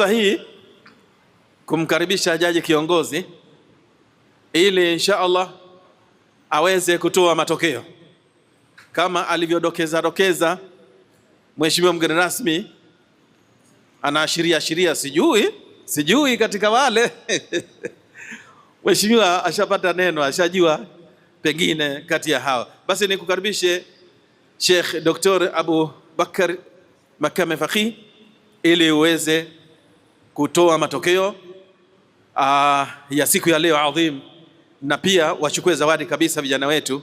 Hii kumkaribisha jaji kiongozi ili insha Allah aweze kutoa matokeo kama alivyodokeza mheshimiwa mgeni rasmi. Anaashiria sijui katika wale mheshimiwa ashapata neno, ashajua pengine kati ya hawa. Basi nikukaribishe Sheikh Dr. Abu Bakar Makame Faqih ili uweze kutoa matokeo ya siku ya leo adhim, na pia wachukue zawadi kabisa vijana wetu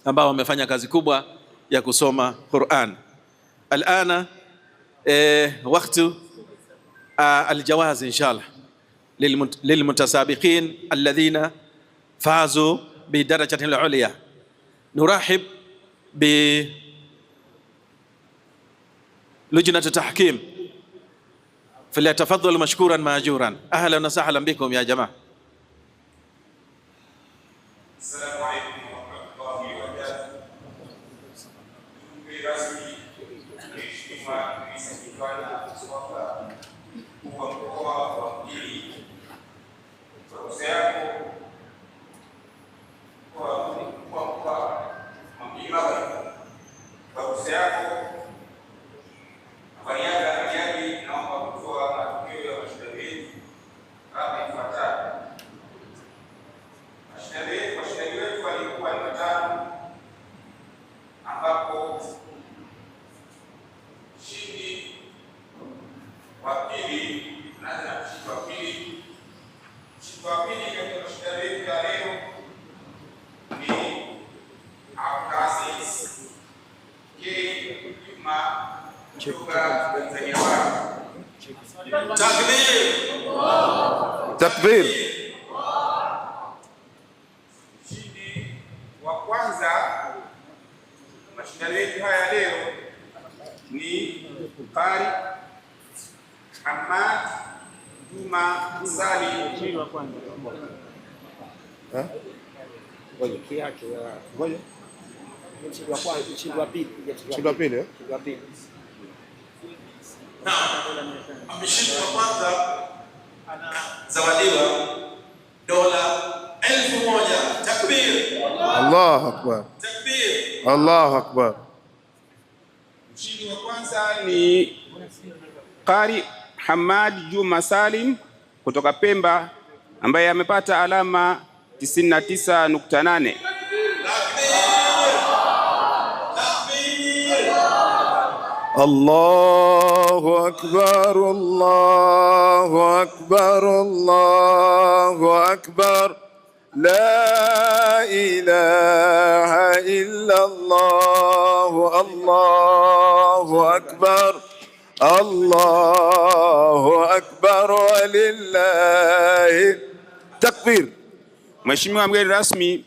ambao wamefanya kazi kubwa ya kusoma Qur'an. Alana wakati aljawaz inshallah lilmutasabiqin alladhina fazu bidarajati al-ulya. Nurahib bi lujnat tahkim فليتفضل مشكورا ماجورا. اهلا وسهلا بكم يا جماعه. السلام عليكم ورحمه الله وبركاته. Takbir. Mshindi wa kwanza mashindano yetu haya leo ni Qari Hamad Juma Salim. Mshindi wa kwanza. Mshindi wa pili. Mshindi wa kwanza anazawadiwa dola 1000. Takbir. Allahu akbar. Takbir. Allahu akbar. Mshindi wa kwanza ni Qari Hamad Juma Salim kutoka Pemba ambaye amepata alama 99.8. Allahu akbar, Allahu akbar, Allahu akbar. La ilaha illa Allah, Allahu akbar, Allahu akbar walillahi takbir. Mheshimiwa mgeni rasmi,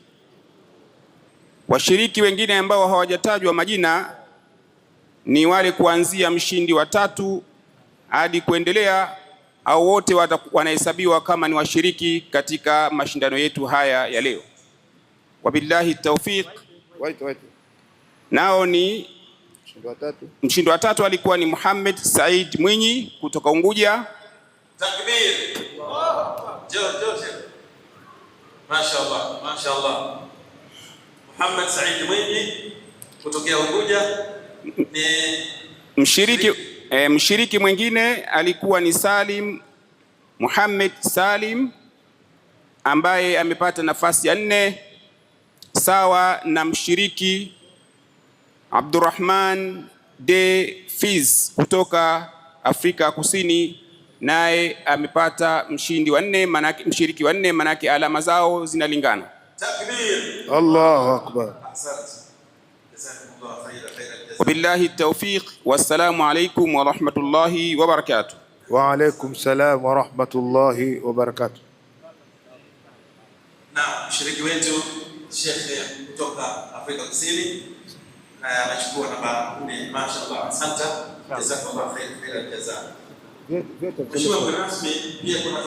washiriki wengine ambao hawajatajwa majina ni wale kuanzia mshindi wa 3 hadi kuendelea, au wote wanahesabiwa kama ni washiriki katika mashindano yetu haya ya leo. Wabillahi tawfiq. Nao ni mshindi wa 3 alikuwa ni Muhammad Said Mwinyi kutoka Unguja. Takbir. Mashaallah, mashaallah. Muhammad Said Mwinyi kutoka Unguja. Mshiriki mwingine alikuwa ni Salim Muhammad Salim ambaye amepata nafasi ya 4 sawa na mshiriki Abdurrahman de Fiz kutoka Afrika Kusini, naye amepata mshiriki wa 4, manake alama zao zinalingana. Takbir. Allahu akbar. Wabillahi tawfiq, wassalamu alaikum wa rahmatullahi wa barakatuh. Wa alaikum salam wa rahmatullahi wa barakatuh. Na mshiriki wetu Sheikh kutoka Afrika Kusini anachukua namba 4. Mashaallah, asante. Jazakallahu khairan jazaa. Mheshimiwa rasmi, pia kuna